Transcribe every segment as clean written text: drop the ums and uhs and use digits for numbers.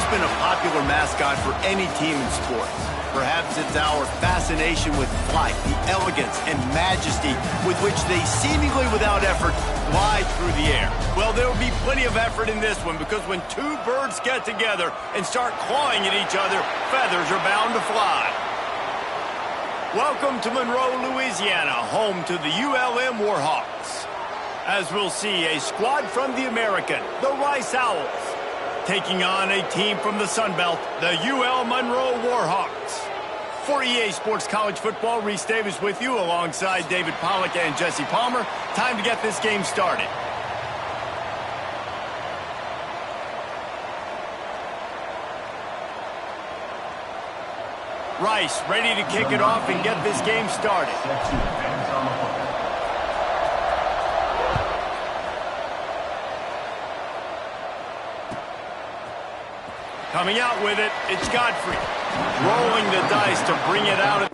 Been a popular mascot for any team in sports. Perhaps it's our fascination with flight, the elegance and majesty with which they seemingly without effort glide through the air. Well, there will be plenty of effort in this one because when two birds get together and start clawing at each other, feathers are bound to fly. Welcome to Monroe, Louisiana, home to the ULM Warhawks. As we'll see, a squad from the American, the Rice Owls, taking on a team from the Sun Belt, the UL Monroe Warhawks. For EA Sports College Football, Reese Davis with you alongside David Pollack and Jesse Palmer. Time to get this game started. Rice ready to kick it off and get this game started. Coming out with it, it's Godfrey. Rolling the dice to bring it out.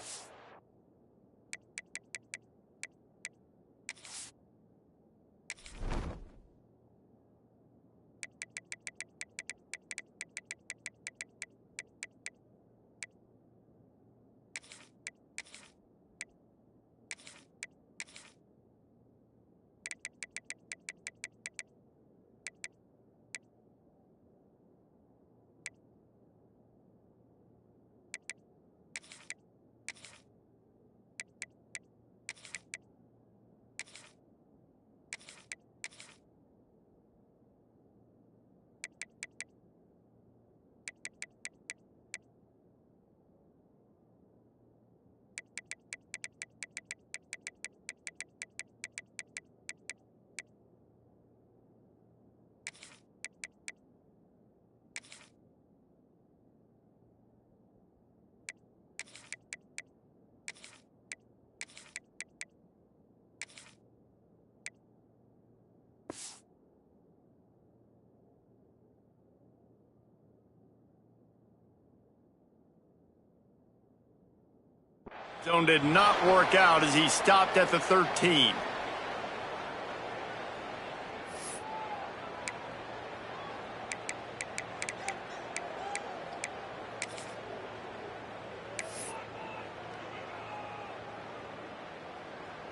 Zone did not work out as he stopped at the 13.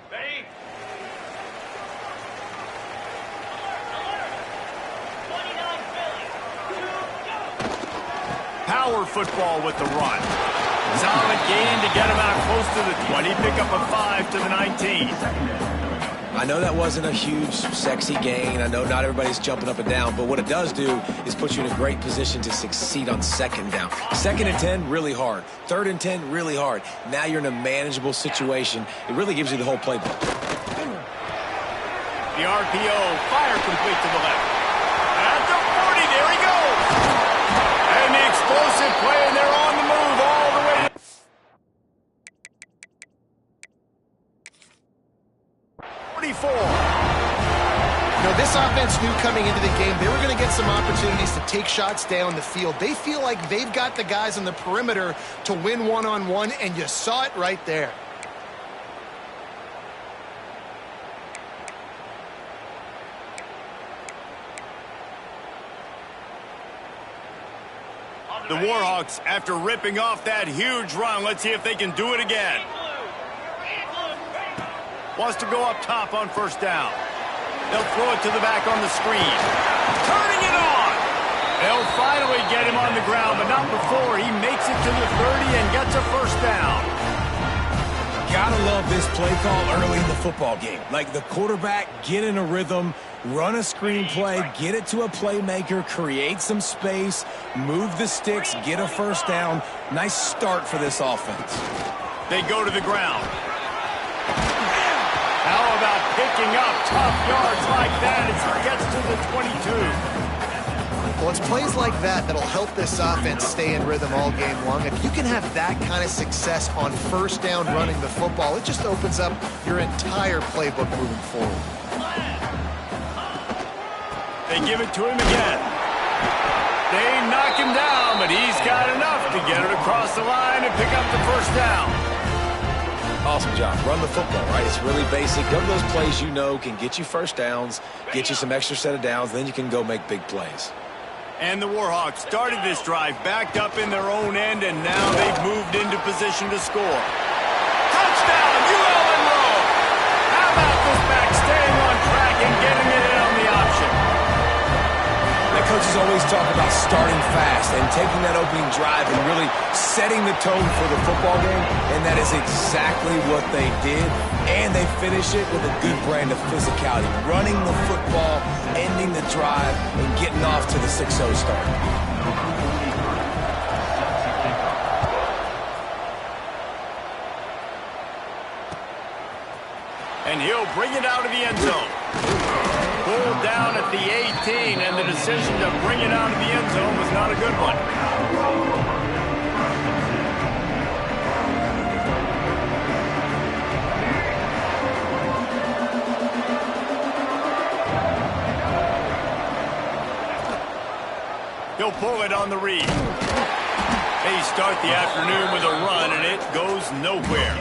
Ready? Power football with the run. Solid gain to get him out close to the 20. Pick up a 5 to the 19. I know that wasn't a huge, sexy gain. I know not everybody's jumping up and down, but what it does do is put you in a great position to succeed on second down. Second and 10, really hard. Third and 10, really hard. Now you're in a manageable situation. It really gives you the whole playbook. The RPO, fire complete to the left. At the 40, there he goes. And the explosive play, and they're on the move all the way. 44. Now, this offense knew coming into the game they were going to get some opportunities to take shots down the field. They feel like they've got the guys on the perimeter to win one-on-one, and you saw it right there. The Warhawks, after ripping off that huge run, let's see if they can do it again. Wants to go up top on first down. They'll throw it to the back on the screen. Turning it on! They'll finally get him on the ground, but not before he makes it to the 30 and gets a first down. gotta love this play call early in the football game. Like the quarterback, get in a rhythm, run a screen play, get it to a playmaker, create some space, move the sticks, get a first down. Nice start for this offense. They go to the ground. How about picking up tough yards like that as he gets to the 22? Well, it's plays like that that'll help this offense stay in rhythm all game long. If you can have that kind of success on first down running the football, it just opens up your entire playbook moving forward. They give it to him again. They knock him down, but he's got enough to get it across the line and pick up the first down. Awesome job. Run the football, right? It's really basic. Go to those plays you know can get you first downs, get you some extra set of downs, then you can go make big plays. And the Warhawks started this drive backed up in their own end, and now they've moved into position to score. Touchdown, ULM roll! How about this back staying on track and getting it in on the option? The coaches always talk about starting fast and taking that opening drive and really setting the tone for the football game, and that is exactly what they did. And they finish it with a good brand of physicality, running the football, ending the drive, and getting off to the 6-0 start. And he'll bring it out of the end zone. Pulled down at the 18, and the decision to bring it out of the end zone was not a good one. He'll pull it on the read. They start the afternoon with a run, and it goes nowhere.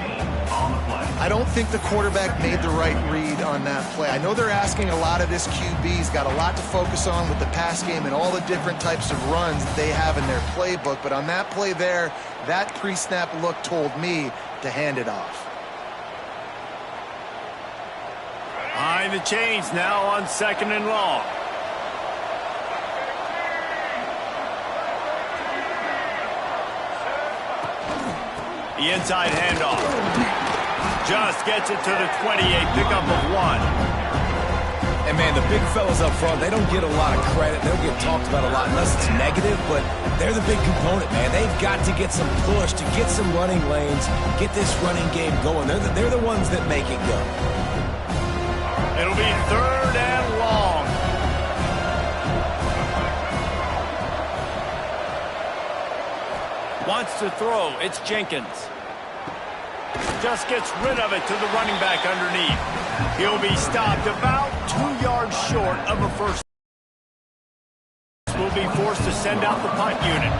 I don't think the quarterback made the right read on that play. I know they're asking a lot of this QB. He's got a lot to focus on with the pass game and all the different types of runs that they have in their playbook. But on that play there, that pre-snap look told me to hand it off. Behind the chains now on 2nd and long. The inside handoff. Just gets it to the 28, pickup of 1. And, man, the big fellas up front, they don't get a lot of credit. They don't get talked about a lot unless it's negative, but they're the big component, man. They've got to get some push, to get some running lanes, get this running game going. They're the ones that make it go. It'll be 3rd and long. Wants to throw. It's Jenkins. Just gets rid of it to the running back underneath. He'll be stopped about 2 yards short of a first. Will be forced to send out the punt unit.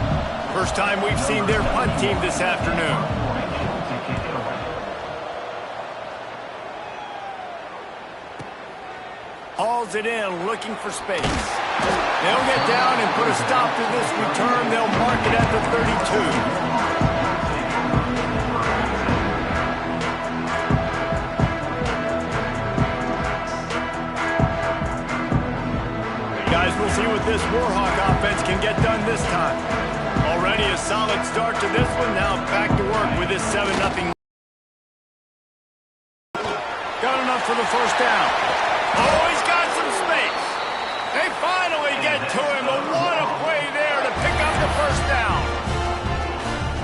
First time we've seen their punt team this afternoon. Hauls it in, looking for space. They'll get down and put a stop to this return. They'll mark it at the 32. Guys, we'll see what this Warhawk offense can get done this time. Already a solid start to this one. Now back to work with this 7-0. Got enough for the first down. Oh, he's got some space. They finally get to him, but what a play there to pick up the first down.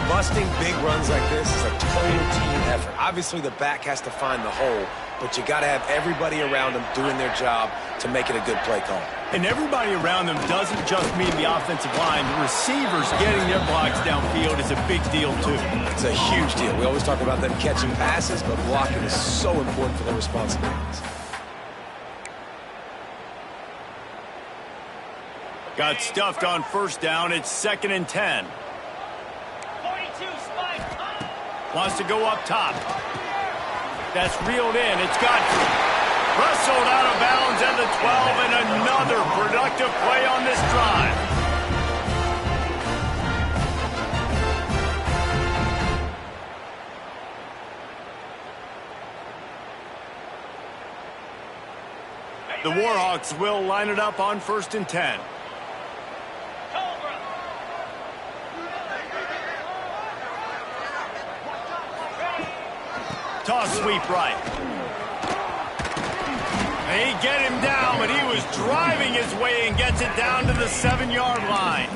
Busting big runs like this is a total team effort. Obviously, the back has to find the hole, but you got to have everybody around them doing their job to make it a good play call. And everybody around them doesn't just mean the offensive line. The receivers getting their blocks downfield is a big deal, too. It's a huge deal. We always talk about them catching passes, but blocking is so important for their responsibilities. Got stuffed on first down. It's 2nd and 10. 42 spike. Wants to go up top. That's reeled in. It's Godfrey. Wrestled out of bounds at the 12, and another productive play on this drive. The Warhawks will line it up on 1st and 10. Toss sweep right. They get him down, but he was driving his way and gets it down to the 7-yard line.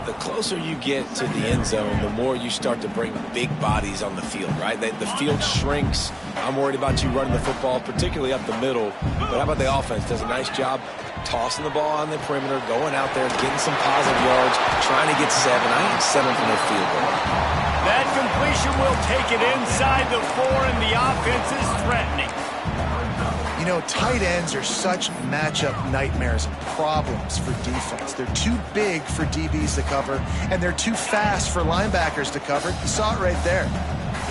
The closer you get to the end zone, the more you start to bring big bodies on the field, right? The field shrinks. I'm worried about you running the football, particularly up the middle. But how about the offense? Does a nice job tossing the ball on the perimeter, going out there, getting some positive yards, trying to get 7. I ain't 7 from their field goal. That completion will take it inside the 4, and the offense is threatening. You know, tight ends are such matchup nightmares and problems for defense. They're too big for DBs to cover, and they're too fast for linebackers to cover. You saw it right there.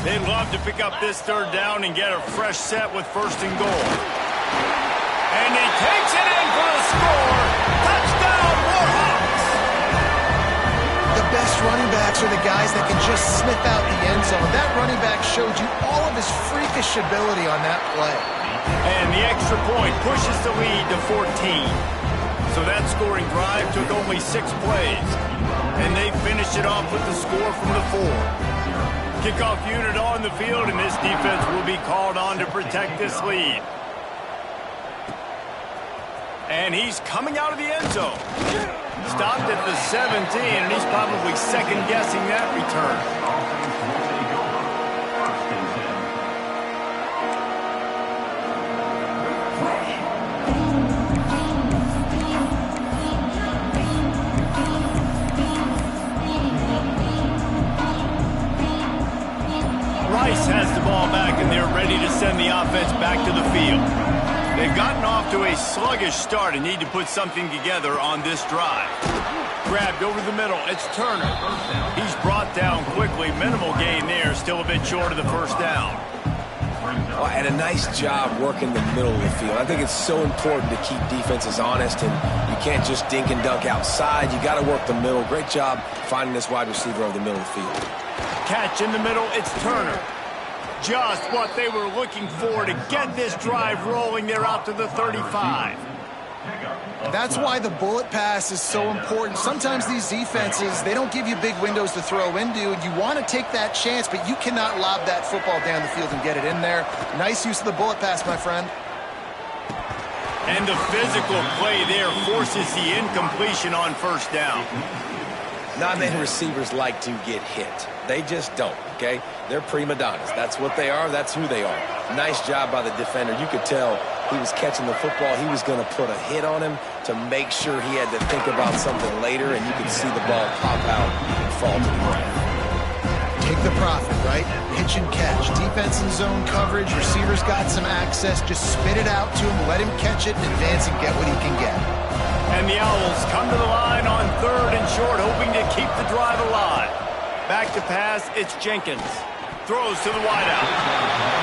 They'd love to pick up this 3rd down and get a fresh set with 1st and goal. And he takes it in for the score. Touchdown, Warhawks! The best running backs are the guys that can just sniff out the end zone. That running back showed you all of his freakish ability on that play. And the extra point pushes the lead to 14. So that scoring drive took only 6 plays. And they finished it off with the score from the 4. Kickoff unit on the field, and this defense will be called on to protect this lead. And he's coming out of the end zone. Stopped at the 17, and he's probably second-guessing that return. Rice has the ball back, and they're ready to send the offense back to the field. They've gotten off to a sluggish start and need to put something together on this drive. Grabbed over the middle. It's Turner. He's brought down quickly. Minimal gain there. Still a bit short of the 1st down. Well, and a nice job working the middle of the field. I think it's so important to keep defenses honest, and you can't just dink and dunk outside. You got to work the middle. Great job finding this wide receiver over the middle of the field. Catch in the middle. It's Turner. Just what they were looking for to get this drive rolling. They're out to the 35. That's why the bullet pass is so important. Sometimes these defenses, they don't give you big windows to throw into, and you want to take that chance, but you cannot lob that football down the field and get it in there. Nice use of the bullet pass, my friend. And the physical play there forces the incompletion on 1st down. Not many receivers like to get hit. They just don't, okay? They're prima donnas. That's what they are. That's who they are. Nice job by the defender. You could tell he was catching the football. He was going to put a hit on him to make sure he had to think about something later, and you could see the ball pop out and fall to the ground. Take the profit, right? Pitch and catch. Defense in zone coverage. Receivers got some access. Just spit it out to him. Let him catch it and advance and get what he can get. And the Owls come to the line on 3rd and short, hoping to keep the drive alive. Back to pass, it's Jenkins. Throws to the wideout.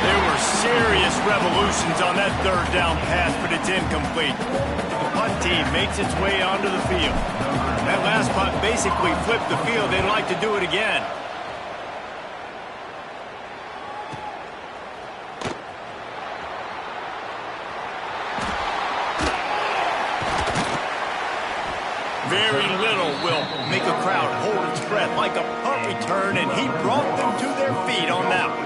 There were serious revolutions on that 3rd down pass, but it's incomplete. The punt team makes its way onto the field. That last punt basically flipped the field. They'd like to do it again. Very little will make a crowd hold its breath like a punt return, and he brought them to their feet on that one.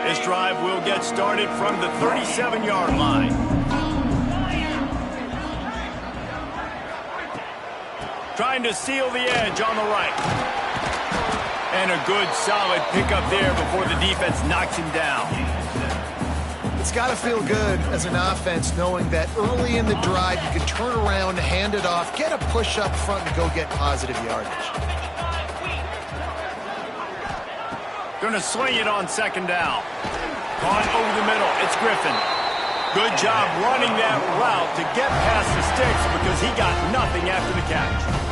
This drive will get started from the 37-yard line. Trying to seal the edge on the right. And a good solid pickup there before the defense knocks him down. It's got to feel good as an offense knowing that early in the drive you can turn around, hand it off, get a push up front, and go get positive yardage. Going to sling it on 2nd down. Caught over the middle. It's Griffin. Good job running that route to get past the sticks because he got nothing after the catch.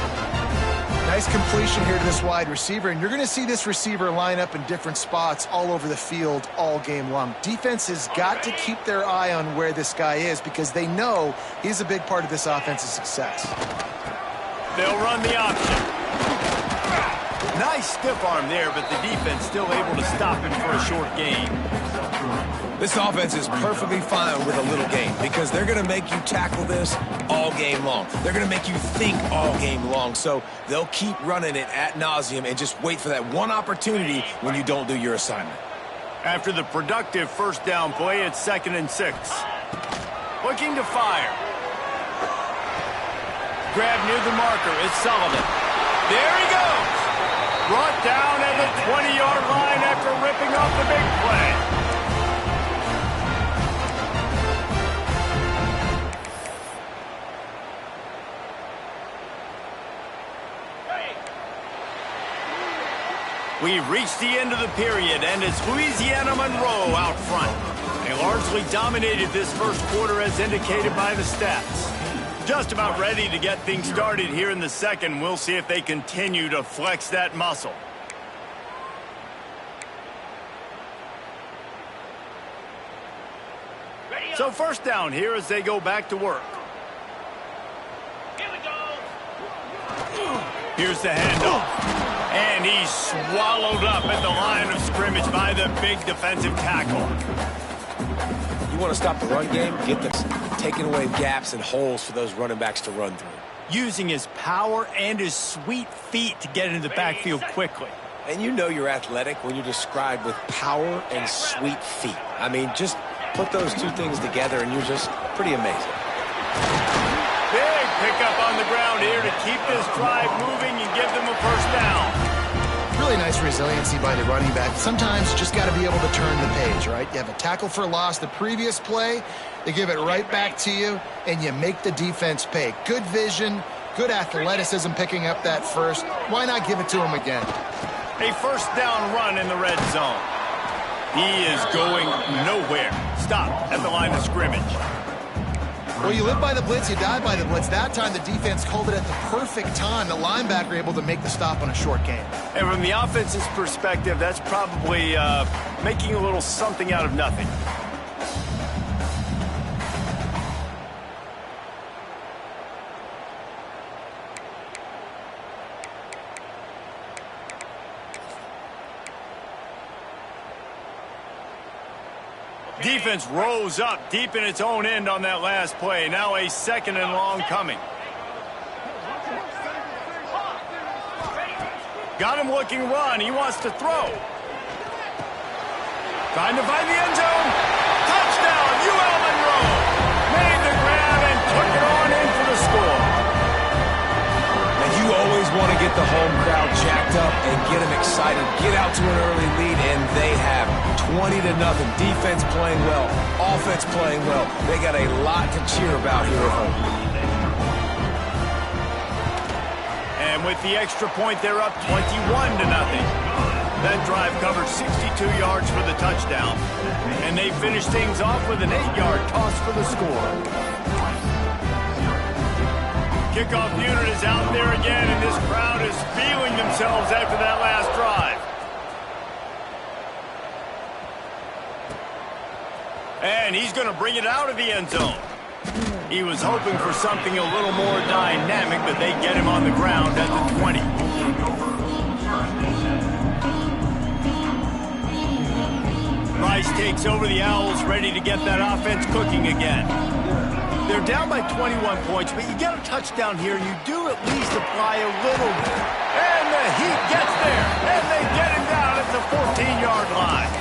Nice completion here to this wide receiver, and you're going to see this receiver line up in different spots all over the field all game long. Defense has got to keep their eye on where this guy is because they know he's a big part of this offense's success. They'll run the option. Nice stiff arm there, but the defense still able to stop him for a short gain. This offense is perfectly fine with a little game because they're going to make you tackle this all game long. They're going to make you think all game long. So they'll keep running it ad nauseum and just wait for that one opportunity when you don't do your assignment. After the productive first down play, it's 2nd and 6. Looking to fire. Grab near the marker. It's Sullivan. There he goes. Brought down at the 20-yard line after ripping off the big play. We've reached the end of the period, and it's Louisiana Monroe out front. They largely dominated this first quarter as indicated by the stats. Just about ready to get things started here in the second. We'll see if they continue to flex that muscle. So first down here as they go back to work. Here we go. Here's the handoff. And he's swallowed up at the line of scrimmage by the big defensive tackle. You want to stop the run game? Get them taking away gaps and holes for those running backs to run through. Using his power and his sweet feet to get into the backfield quickly. And you know you're athletic when you're described with power and sweet feet. I mean, just put those two things together and you're just pretty amazing. Big pickup on the ground here to keep this drive moving and give them a first down. Really nice resiliency by the running back. Sometimes you just got to be able to turn the page, right? You have a tackle for loss the previous play, they give it right back to you, and you make the defense pay. Good vision, good athleticism picking up that first. Why not give it to him again? A first down run in the red zone. He is going nowhere. Stop at the line of scrimmage. Well, you live by the blitz, you die by the blitz. That time the defense called it at the perfect time. The linebacker able to make the stop on a short gain. And from the offense's perspective, that's probably making a little something out of nothing. Defense rose up deep in its own end on that last play. Now a 2nd and long coming. Got him looking run. He wants to throw. Trying to find the end zone. Touchdown, UL Monroe. Made the grab and took it on in for the score. And you always want to get the home crowd jacked up and get them excited. Get out to an early lead, and they have 20-0. Defense playing well. Offense playing well. They got a lot to cheer about here at home. And with the extra point, they're up 21-0. That drive covered 62 yards for the touchdown. And they finished things off with an 8-yard toss for the score. Kickoff unit is out there again, and this crowd is feeling themselves after that last drive. And he's going to bring it out of the end zone. He was hoping for something a little more dynamic, but they get him on the ground at the 20. Rice takes over the Owls, ready to get that offense cooking again. They're down by 21 points, but you get a touchdown here, and you do at least apply a little bit. And the Heat gets there, and they get him down at the 14-yard line.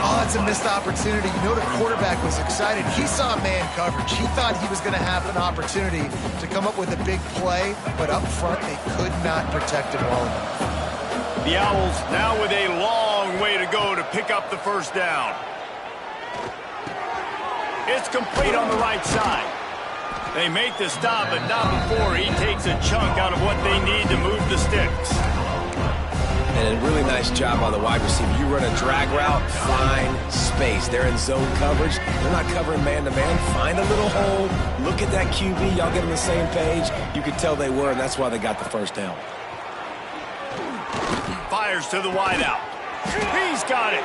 Oh, that's a missed opportunity. You know the quarterback was excited. He saw man coverage. He thought he was going to have an opportunity to come up with a big play, but up front they could not protect him well enough. The Owls now with a long way to go to pick up the first down. It's complete on the right side. They make the stop, but not before he takes a chunk out of what they need to move the sticks. And a really nice job by the wide receiver. You run a drag route, find space. They're in zone coverage. They're not covering man-to-man. Find a little hole. Look at that QB. Y'all get on the same page. You could tell they were, and that's why they got the first down. Fires to the wideout. He's got it.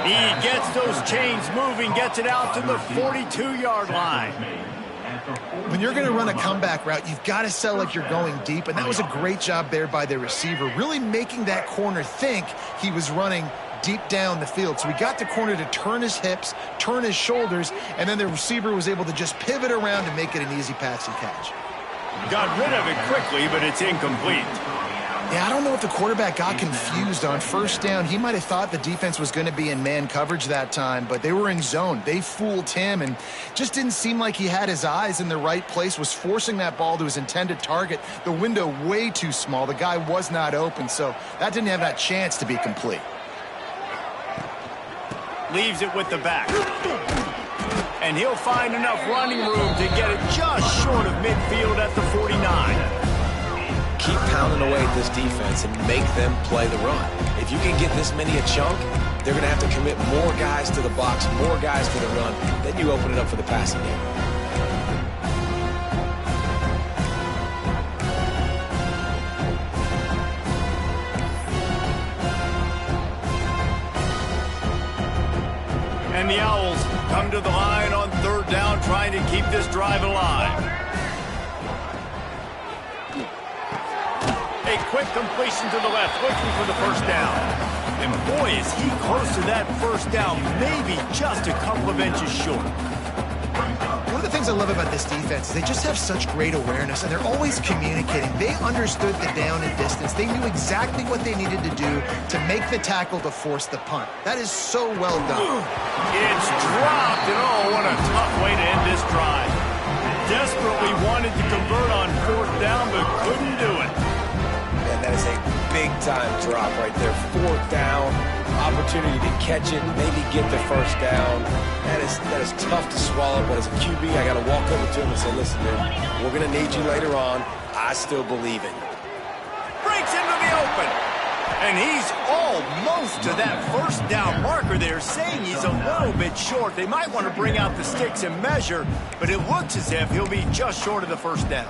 He gets those chains moving, gets it out to the 42-yard line. When you're going to run a comeback route, you've got to sell like you're going deep, and that was a great job there by the receiver, really making that corner think he was running deep down the field. So he got the corner to turn his hips, turn his shoulders, and then the receiver was able to just pivot around and make it an easy pass and catch. Got rid of it quickly, but it's incomplete. Yeah, I don't know if the quarterback got confused on first down. He might have thought the defense was going to be in man coverage that time, but they were in zone. They fooled him and just didn't seem like he had his eyes in the right place, was forcing that ball to his intended target. The window way too small. The guy was not open, so that didn't have that chance to be complete. Leaves it with the back. And he'll find enough running room to get it just short of midfield at the 49. Keep pounding away at this defense and make them play the run. If you can get this many a chunk, they're going to have to commit more guys to the box, more guys to the run. Then you open it up for the passing game. And the Owls come to the line on third down, trying to keep this drive alive. A quick completion to the left, looking for the first down. And boy, is he close to that first down, maybe just a couple of inches short. One of the things I love about this defense is they just have such great awareness, and they're always communicating. They understood the down and distance. They knew exactly what they needed to do to make the tackle to force the punt. That is so well done. It's dropped, and oh, what a tough way to end this drive. Desperately wanted to convert on fourth down, but couldn't do it. And that is a big-time drop right there. Fourth down, opportunity to catch it, maybe get the first down. That is tough to swallow, but as a QB, I got to walk over to him and say, listen, man, we're going to need you later on. I still believe in you. Breaks into the open. And he's almost to that first down marker there, saying he's a little bit short. They might want to bring out the sticks and measure, but it looks as if he'll be just short of the first down.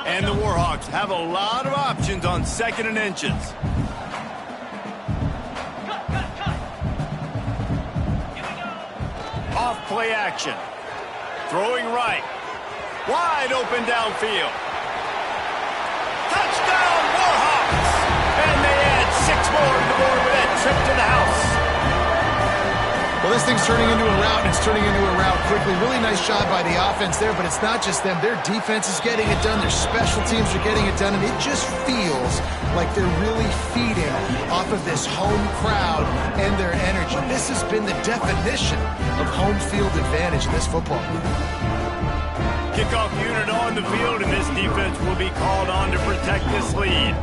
And the Warhawks have a lot of options on second and inches. Off play action. Throwing right. Wide open downfield. Touchdown Warhawks! And they add 6 more to the board with that trip to the house. Well, this thing's turning into a route, and it's turning into a route quickly. Really nice job by the offense there, but it's not just them. Their defense is getting it done. Their special teams are getting it done, and it just feels like they're really feeding off of this home crowd and their energy. This has been the definition of home field advantage in this football game. Kickoff unit on the field, and this defense will be called on to protect this lead.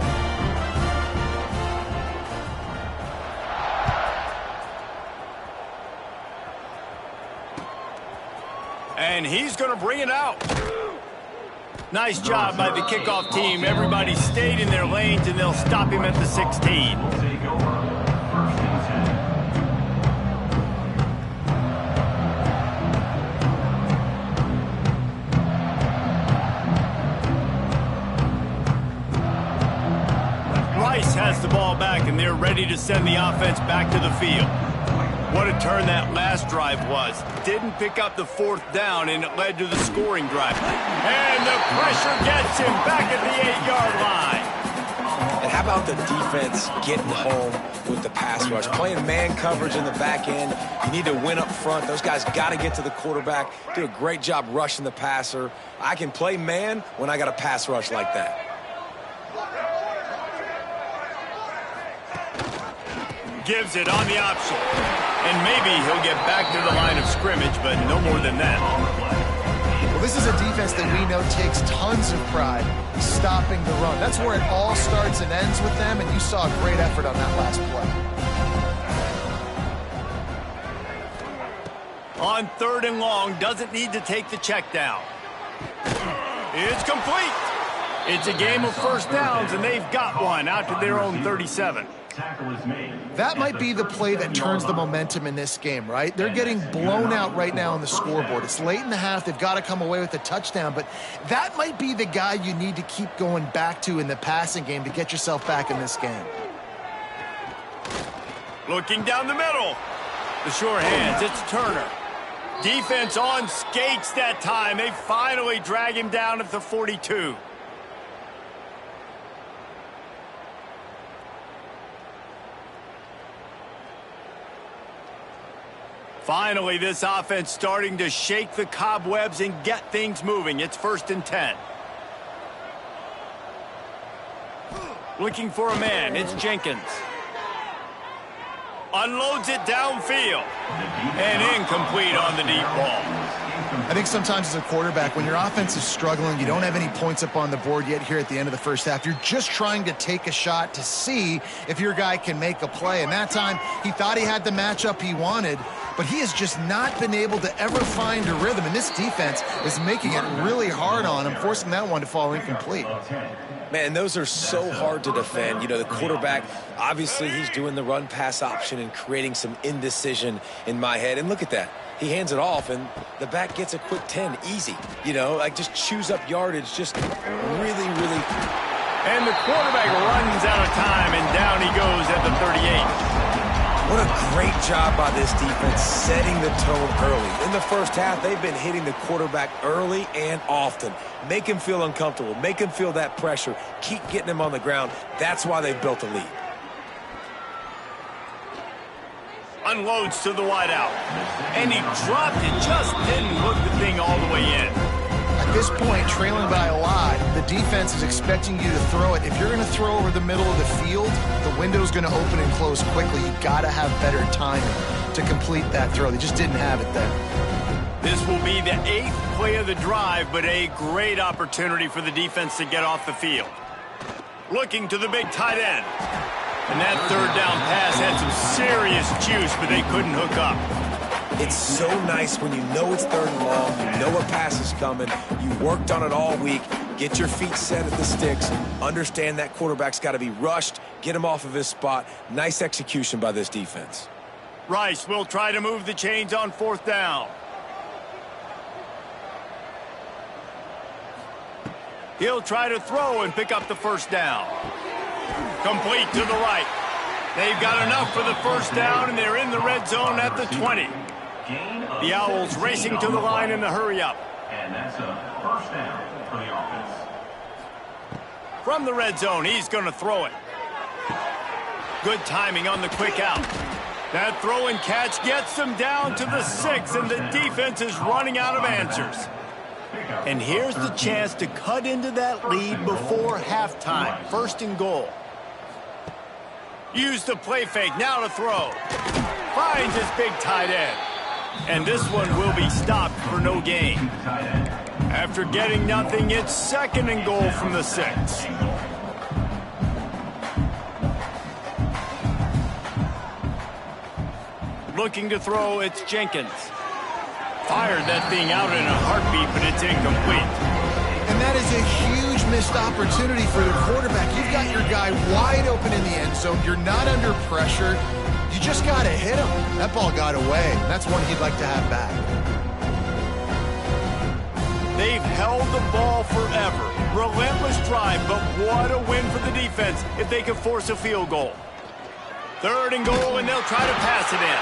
And he's going to bring it out. Nice job by the kickoff team. Everybody stayed in their lanes, and they'll stop him at the 16. Rice has the ball back, and they're ready to send the offense back to the field. What a turn that last drive was. Didn't pick up the fourth down, and it led to the scoring drive. And the pressure gets him back at the 8-yard line. And how about the defense getting home with the pass rush? Playing man coverage in the back end. You need to win up front. Those guys got to get to the quarterback. Do a great job rushing the passer. I can play man when I got a pass rush like that. Gives it on the option. And maybe he'll get back to the line of scrimmage, but no more than that. Well, this is a defense that we know takes tons of pride stopping the run. That's where it all starts and ends with them, and you saw a great effort on that last play. On third and long, doesn't need to take the check down. It's complete. It's a game of first downs, and they've got one out to their own 37. That might be the play that turns the momentum in this game, right? They're getting blown out right now on the scoreboard. It's late in the half. They've got to come away with a touchdown, but that might be the guy you need to keep going back to in the passing game to get yourself back in this game. Looking down the middle. The sure hands. It's Turner. Defense on skates that time. They finally drag him down at the 42. Finally, this offense starting to shake the cobwebs and get things moving. It's 1st and 10. Looking for a man. It's Jenkins. Unloads it downfield. And incomplete on the deep ball. I think sometimes as a quarterback, when your offense is struggling, you don't have any points up on the board yet here at the end of the first half. You're just trying to take a shot to see if your guy can make a play. And that time, he thought he had the matchup he wanted, but he has just not been able to ever find a rhythm. And this defense is making it really hard on him, forcing that one to fall incomplete. Man, those are so hard to defend. You know, the quarterback, obviously he's doing the run-pass option and creating some indecision in my head. And look at that. He hands it off, and the back gets a quick 10, easy. You know, like just chews up yardage, just really, really. And the quarterback runs out of time, and down he goes at the 38. What a great job by this defense setting the tone early. In the first half, they've been hitting the quarterback early and often. Make him feel uncomfortable. Make him feel that pressure. Keep getting him on the ground. That's why they've built a lead. Unloads to the wideout. And he dropped it. Just didn't hook the thing all the way in. At this point, trailing by a lot, the defense is expecting you to throw it. If you're going to throw over the middle of the field, the window's going to open and close quickly. You've got to have better timing to complete that throw. They just didn't have it there. This will be the 8th play of the drive, but a great opportunity for the defense to get off the field. Looking to the big tight end. And that 3rd down pass had some serious juice, but they couldn't hook up. It's so nice when you know it's 3rd and long, you know a pass is coming, you worked on it all week, get your feet set at the sticks, understand that quarterback's got to be rushed, get him off of his spot. Nice execution by this defense. Rice will try to move the chains on 4th down. He'll try to throw and pick up the 1st down. Complete to the right. They've got enough for the 1st down, and they're in the red zone at the 20. The Owls racing to the line in the hurry-up. And that's a 1st down for the offense. From the red zone, he's going to throw it. Good timing on the quick out. That throw and catch gets them down to the 6, and the defense is running out of answers. And here's the chance to cut into that lead before halftime. 1st and goal. Use the play fake, now to throw. Finds his big tight end. And this one will be stopped for no gain. After getting nothing, it's 2nd and goal from the 6. Looking to throw, it's Jenkins. Fired that thing out in a heartbeat, but it's incomplete. And that is a huge missed opportunity for the quarterback. You've got your guy wide open in the end zone. You're not under pressure. You just got to hit him. That ball got away. That's one he'd like to have back. They've held the ball forever. Relentless drive, but what a win for the defense if they can force a field goal. 3rd and goal, and they'll try to pass it in.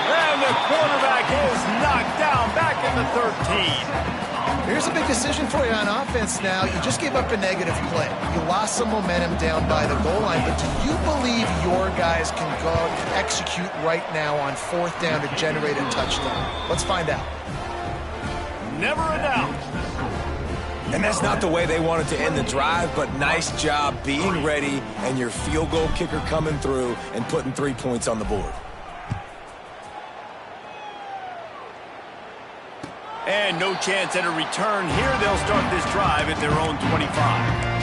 And the quarterback is knocked down back at the 13. Here's a big decision for you on offense now. You just gave up a negative play. You lost some momentum down by the goal line, but do you believe your guys can go and execute right now on 4th down to generate a touchdown? Let's find out. Never a doubt. And that's not the way they wanted to end the drive, but nice job being ready and your field goal kicker coming through and putting 3 points on the board. And no chance at a return here. They'll start this drive at their own 25.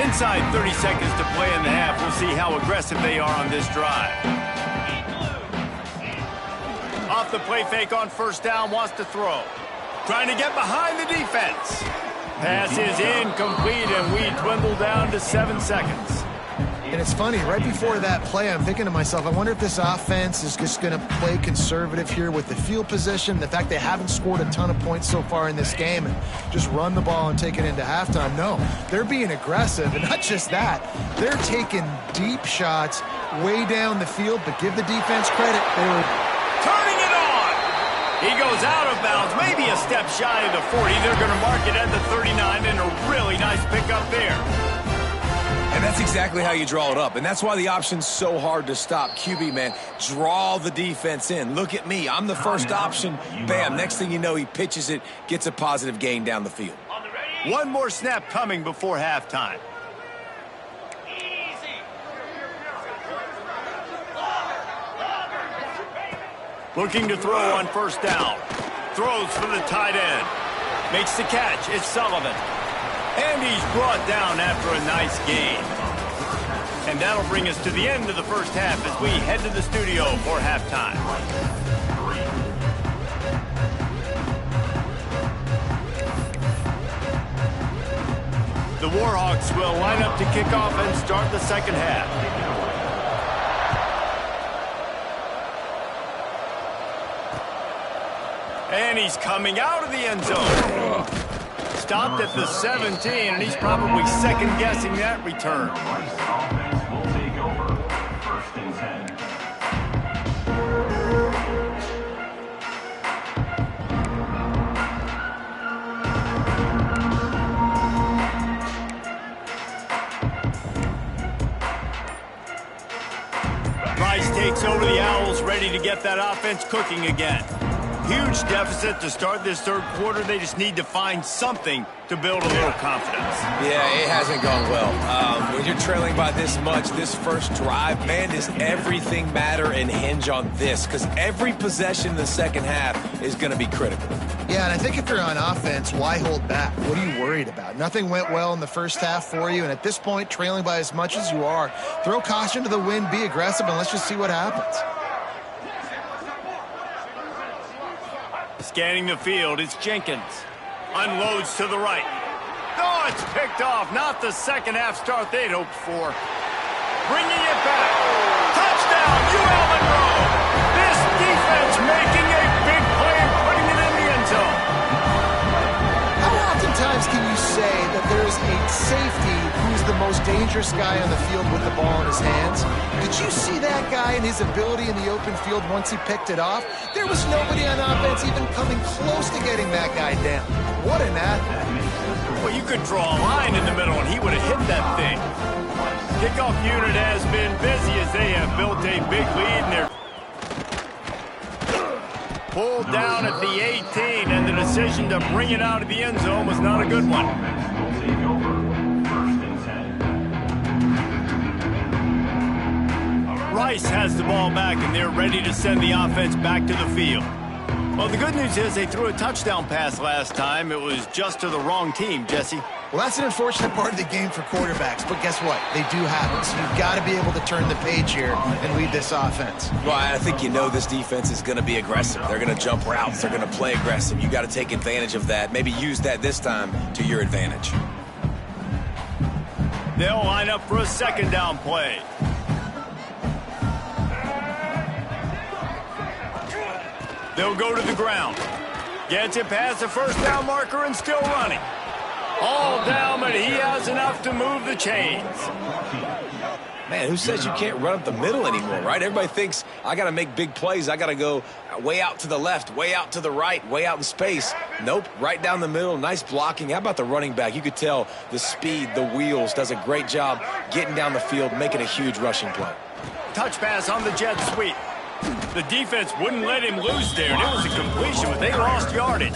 Inside 30 seconds to play in the half. We'll see how aggressive they are on this drive. Off the play fake on 1st down, wants to throw. Trying to get behind the defense. Pass is incomplete, and we dwindle down to 7 seconds. And it's funny, right before that play, I'm thinking to myself, I wonder if this offense is just going to play conservative here with the field position, the fact they haven't scored a ton of points so far in this game, and just run the ball and take it into halftime. No, they're being aggressive, and not just that, they're taking deep shots way down the field, but give the defense credit. They were turning it on. He goes out of bounds, maybe a step shy of the 40. They're going to mark it at the 39, and a really nice pickup there. And that's exactly how you draw it up. And that's why the option's so hard to stop. QB, man, draw the defense in. Look at me. I'm the first option. Bam. Next thing you know, he pitches it, gets a positive gain down the field. One more snap coming before halftime. Looking to throw on first down. Throws for the tight end. Makes the catch. It's Sullivan. And he's brought down after a nice gain. And that'll bring us to the end of the first half as we head to the studio for halftime. The Warhawks will line up to kick off and start the second half. And he's coming out of the end zone. Stopped at the 17, and he's probably second-guessing that return. Offense will take over. First and 10. Rice takes over the Owls, ready to get that offense cooking again. Huge deficit to start this third quarter. They just need to find something to build a little confidence. Yeah, it hasn't gone well. When you're trailing by this much, this first drive, man, does everything matter and hinge on this? Because every possession in the second half is going to be critical. Yeah, and I think if you're on offense, why hold back? What are you worried about? Nothing went well in the first half for you, and at this point, trailing by as much as you are, throw caution to the wind, be aggressive, and let's just see what happens. Scanning the field, it's Jenkins. Unloads to the right. Oh, it's picked off. Not the second half start they'd hoped for. Bringing it back. Touchdown, ULM. This defense making a big play and putting it in the end zone. How oftentimes can you say that there's a safety who's the most dangerous guy on the field with the ball in his hands? Did you see that guy and his ability in the open field once he picked it off? There was nobody on offense even coming close to getting that guy down. What an athlete. Well, you could draw a line in the middle and he would have hit that thing. Kickoff unit has been busy as they have built a big lead and they're pulled down at the 18, and the decision to bring it out of the end zone was not a good one. Rice has the ball back, and they're ready to send the offense back to the field. Well, the good news is they threw a touchdown pass last time. It was just to the wrong team, Jesse. Well, that's an unfortunate part of the game for quarterbacks, but guess what? They do have it, so you've got to be able to turn the page here and lead this offense. Well, I think you know this defense is going to be aggressive. They're going to jump routes. They're going to play aggressive. You got to take advantage of that. Maybe use that this time to your advantage. They'll line up for a second down play. They'll go to the ground. Gets it past the first down marker and still running. All down, but he has enough to move the chains. Man, who says you can't run up the middle anymore, right? Everybody thinks, I got to make big plays. I got to go way out to the left, way out to the right, way out in space. Nope, right down the middle, nice blocking. How about the running back? You could tell the speed, the wheels, does a great job getting down the field, making a huge rushing play. Touch pass on the jet sweep. The defense wouldn't let him loose there, and it was a completion, but they lost yardage.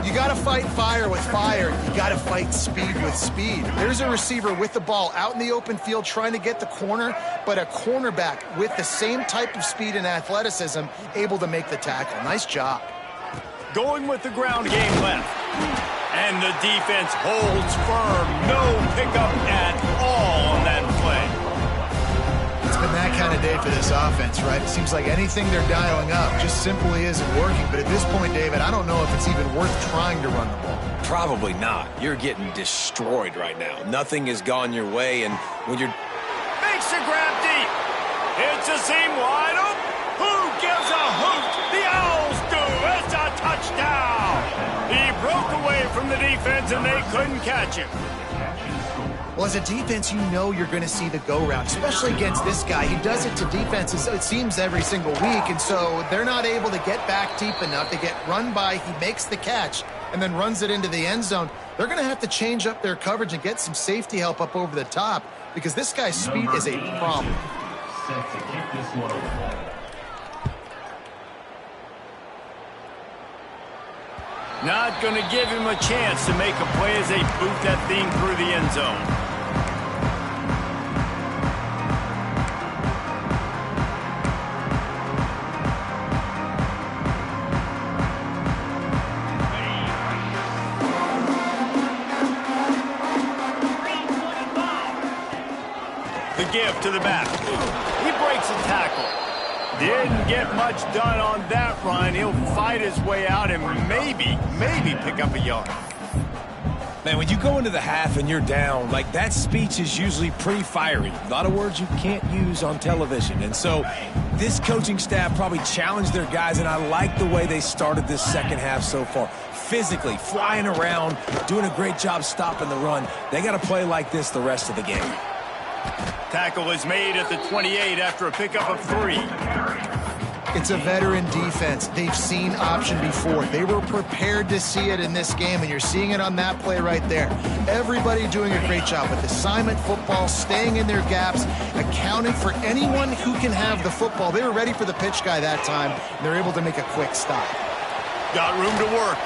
You got to fight fire with fire. You got to fight speed with speed. There's a receiver with the ball out in the open field trying to get the corner, but a cornerback with the same type of speed and athleticism able to make the tackle. Nice job. Going with the ground game left. And the defense holds firm. No pickup at all on that play. It's been that kind of day for this offense, right? It seems like anything they're dialing up just simply isn't working. But at this point, David, I don't know if it's even worth trying to run the ball. Probably not. You're getting destroyed right now. Nothing has gone your way, and when you're the seam wide open. Who gives a hoot? The Owls do. It's a touchdown. He broke away from the defense, and they couldn't catch him. Well, as a defense, you know you're going to see the go-route, especially against this guy. He does it to defenses, it seems, every single week, and so they're not able to get back deep enough. They get run by, he makes the catch, and then runs it into the end zone. They're going to have to change up their coverage and get some safety help up over the top because this guy's speed is a problem. Set to kick this one away. Not going to give him a chance to make a play as they boot that thing through the end zone. The give to the back. He breaks a tackle. Didn't get much done on that run. He'll fight his way out and maybe pick up a yard. Man, when you go into the half and you're down, like that speech is usually pretty fiery. A lot of words you can't use on television. And so this coaching staff probably challenged their guys, and I like the way they started this second half so far. Physically, flying around, doing a great job stopping the run. They got to play like this the rest of the game. Tackle is made at the 28 after a pickup of 3. It's a veteran defense. They've seen option before. They were prepared to see it in this game, and you're seeing it on that play right there. Everybody doing a great job with assignment football, staying in their gaps, accounting for anyone who can have the football. They were ready for the pitch guy that time, and they're able to make a quick stop. Got room to work.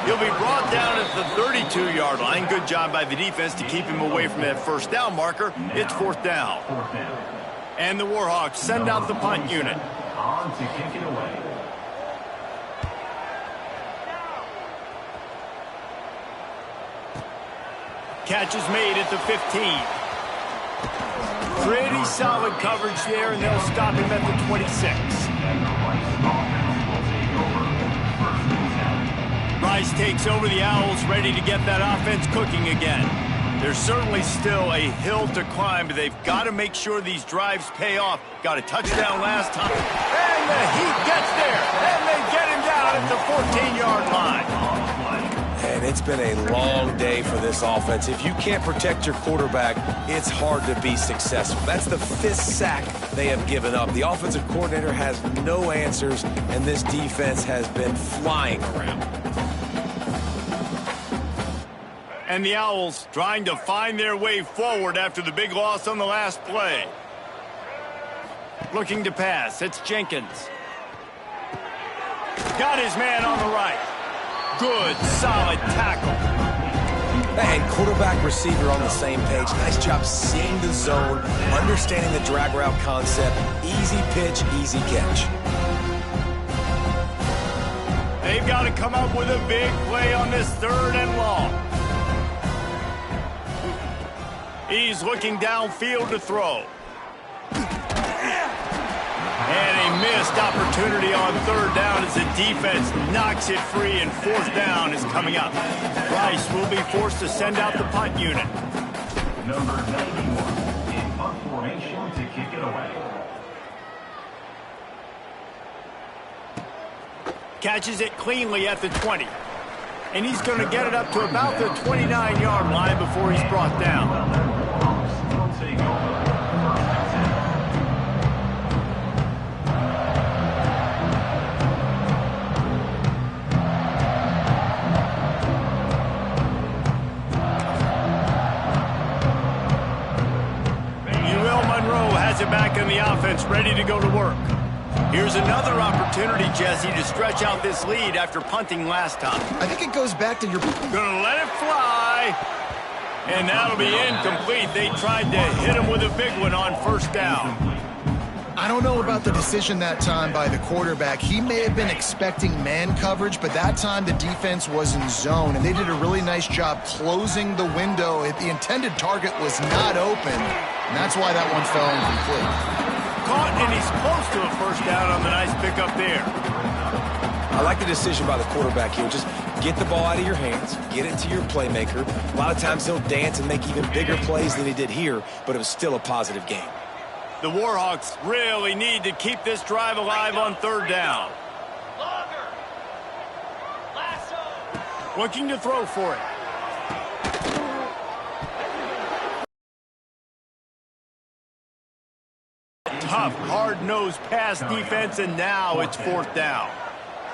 He'll be brought down at the 32-yard line. Good job by the defense to keep him away from that first down marker. It's fourth down. And the Warhawks send out the punt unit. On to kick it away. Catch is made at the 15. Pretty solid coverage there, and they'll stop him at the 26. Rice takes over the Owls, ready to get that offense cooking again. There's certainly still a hill to climb, but they've got to make sure these drives pay off. Got a touchdown last time. And the Heat gets there, and they get him down at the 14-yard line. And it's been a long day for this offense. If you can't protect your quarterback, it's hard to be successful. That's the 5th sack they have given up. The offensive coordinator has no answers, and this defense has been flying around. And the Owls trying to find their way forward after the big loss on the last play. Looking to pass. It's Jenkins. Got his man on the right. Good, solid tackle. And quarterback receiver on the same page. Nice job seeing the zone, understanding the drag route concept. Easy pitch, easy catch. They've got to come up with a big play on this 3rd and long. He's looking downfield to throw. And a missed opportunity on 3rd down as the defense knocks it free, and 4th down is coming up. Rice will be forced to send out the punt unit. Number 91 in punt formation to kick it away. Catches it cleanly at the 20. And he's going to get it up to about the 29-yard line before he's brought down. Back in the offense, ready to go to work. Here's another opportunity, Jesse, to stretch out this lead after punting last time. I think it goes back to your... Gonna let it fly. And that'll be incomplete. They tried to hit him with a big one on 1st down. I don't know about the decision that time by the quarterback. He may have been expecting man coverage, but that time the defense was in zone, and they did a really nice job closing the window. The intended target was not open, and that's why that one fell incomplete. Caught, and he's close to a 1st down on the nice pickup there. I like the decision by the quarterback here. Just get the ball out of your hands, get it to your playmaker. A lot of times he'll dance and make even bigger plays than he did here, but it was still a positive game. The Warhawks really need to keep this drive alive on third down. Looking to throw for it. Tough, hard-nosed pass defense, and now it's fourth down.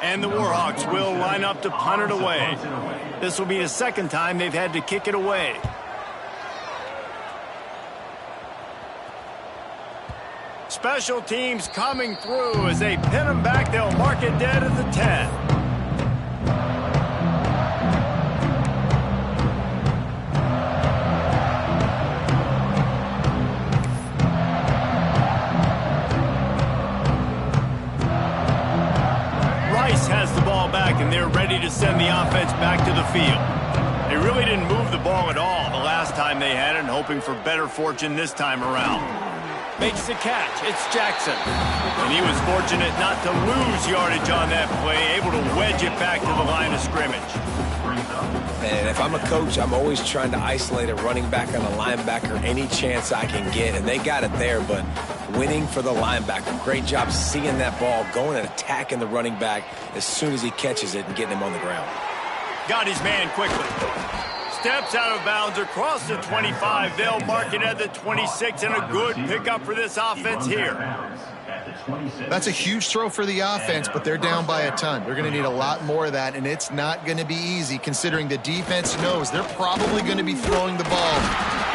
And the Warhawks will line up to punt it away. This will be the second time they've had to kick it away. Special teams coming through as they pin them back. They'll mark it dead at the 10. Has the ball back, and they're ready to send the offense back to the field. They really didn't move the ball at all the last time they had it, and hoping for better fortune this time around. Makes the catch. It's Jackson. And he was fortunate not to lose yardage on that play, able to wedge it back to the line of scrimmage. And if I'm a coach, I'm always trying to isolate a running back on a linebacker any chance I can get, and they got it there, but winning for the linebacker. Great job seeing that ball, going and attacking the running back as soon as he catches it and getting him on the ground. Got his man quickly. Steps out of bounds across the 25. They'll mark it at the 26, and a good pickup for this offense here. That's a huge throw for the offense, but they're down by a ton. They're going to need a lot more of that, and it's not going to be easy considering the defense knows they're probably going to be throwing the ball.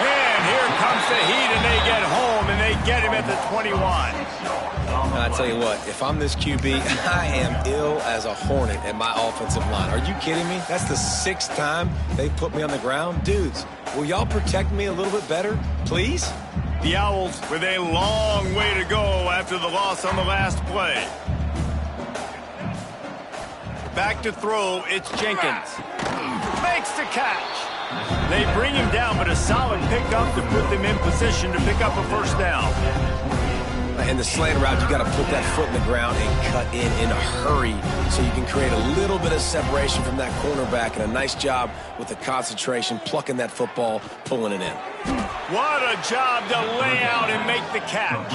And here comes the heat, and they get home, and they get him at the 21. I tell you what, if I'm this QB, I am ill as a hornet at my offensive line. Are you kidding me? That's the 6th time they put me on the ground. Dudes, will y'all protect me a little bit better, please? The Owls with a long way to go after the loss on the last play. Back to throw, it's Jenkins. Makes the catch. They bring him down, but a solid pickup to put them in position to pick up a first down. In the slant route, you got to put that foot in the ground and cut in a hurry so you can create a little bit of separation from that cornerback, and a nice job with the concentration, plucking that football, pulling it in. What a job to lay out and make the catch.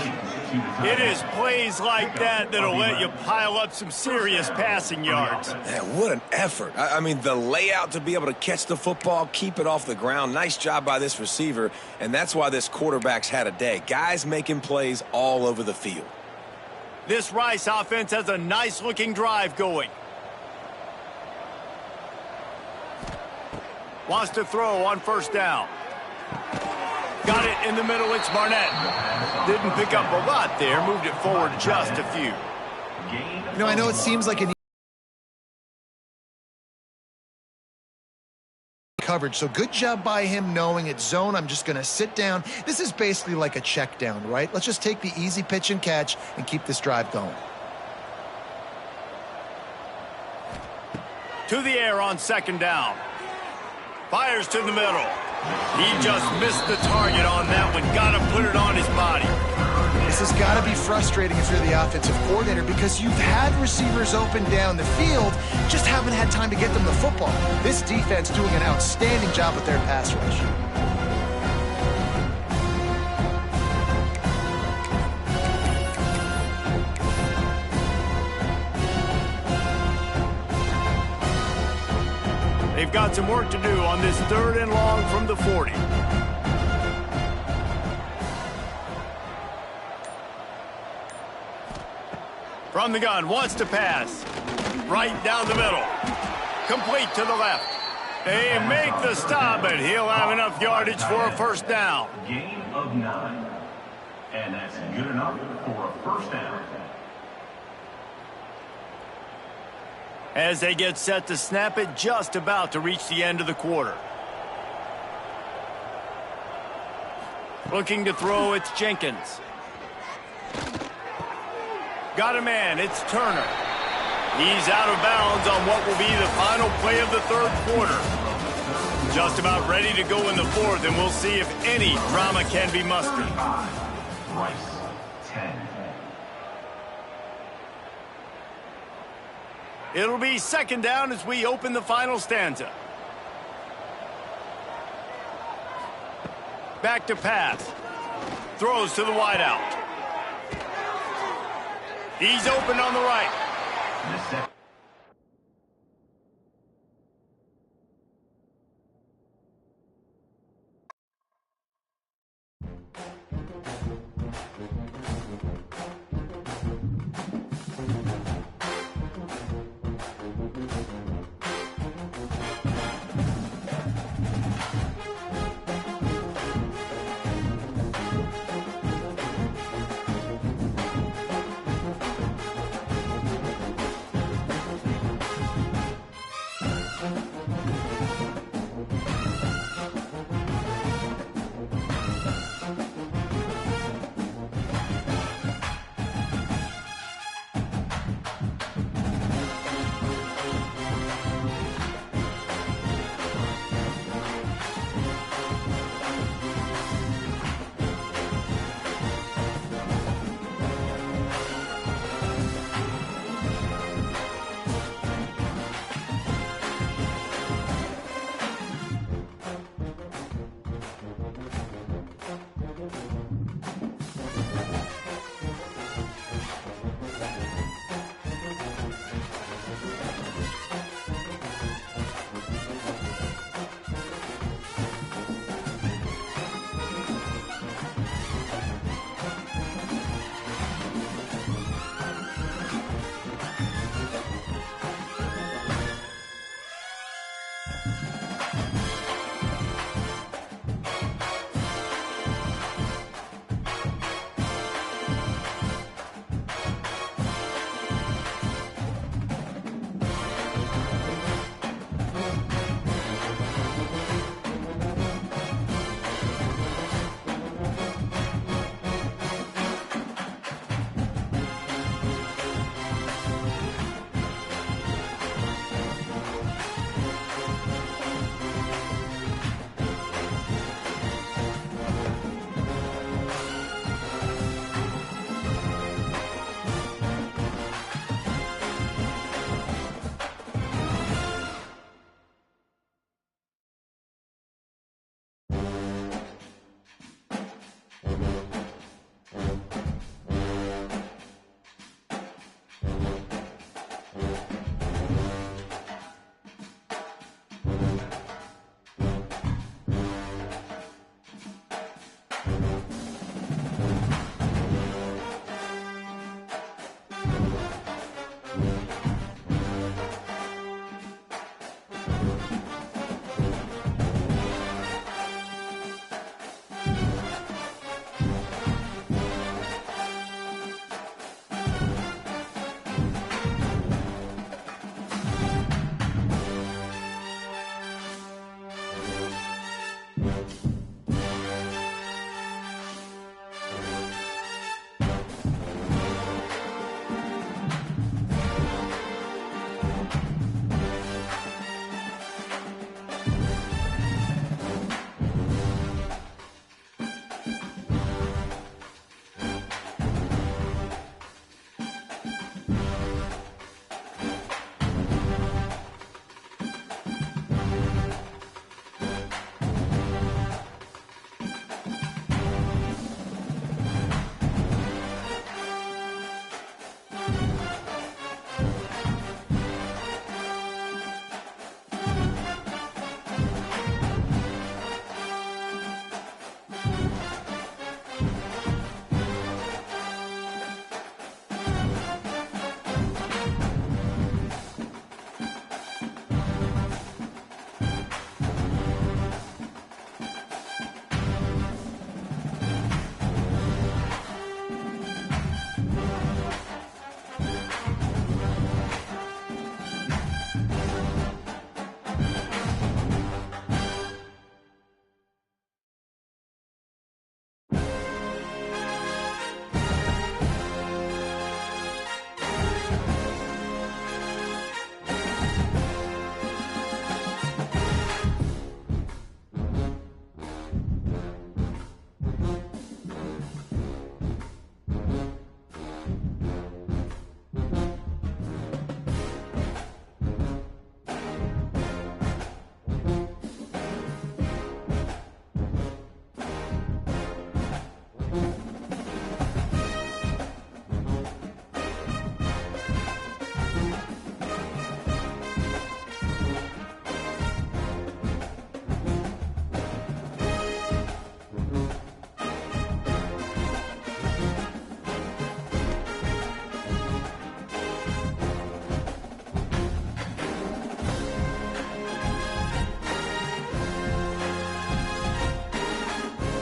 It is plays like that that'll let you pile up some serious passing yards. Man, what an effort. I mean, the layout to be able to catch the football, keep it off the ground. Nice job by this receiver, and that's why this quarterback's had a day. Guys making plays all over the field. This Rice offense has a nice-looking drive going. Wants to throw on first down. Got it in the middle, it's Barnett. Didn't pick up a lot there, moved it forward just a few. You know, I know it seems like an coverage, so good job by him knowing it's zone. I'm just going to sit down. This is basically like a check down, right? Let's just take the easy pitch and catch and keep this drive going. To the air on second down. Fires to the middle. He just missed the target on that one. Got to put it on his body. This has got to be frustrating if you're the offensive coordinator because you've had receivers open down the field, just haven't had time to get them the football. This defense doing an outstanding job with their pass rush. They've got some work to do on this 3rd and long from the 40. From the gun, wants to pass. Right down the middle. Complete to the left. They make the stop, but he'll have enough yardage for a first down. Gain of 9. And that's good enough for a first down. As they get set to snap it, just about to reach the end of the quarter. Looking to throw, it's Jenkins. Got a man, it's Turner. He's out of bounds on what will be the final play of the 3rd quarter. Just about ready to go in the 4th, and we'll see if any drama can be mustered. Rice, 10. It'll be second down as we open the final stanza. Back to pass. Throws to the wideout. He's open on the right. The second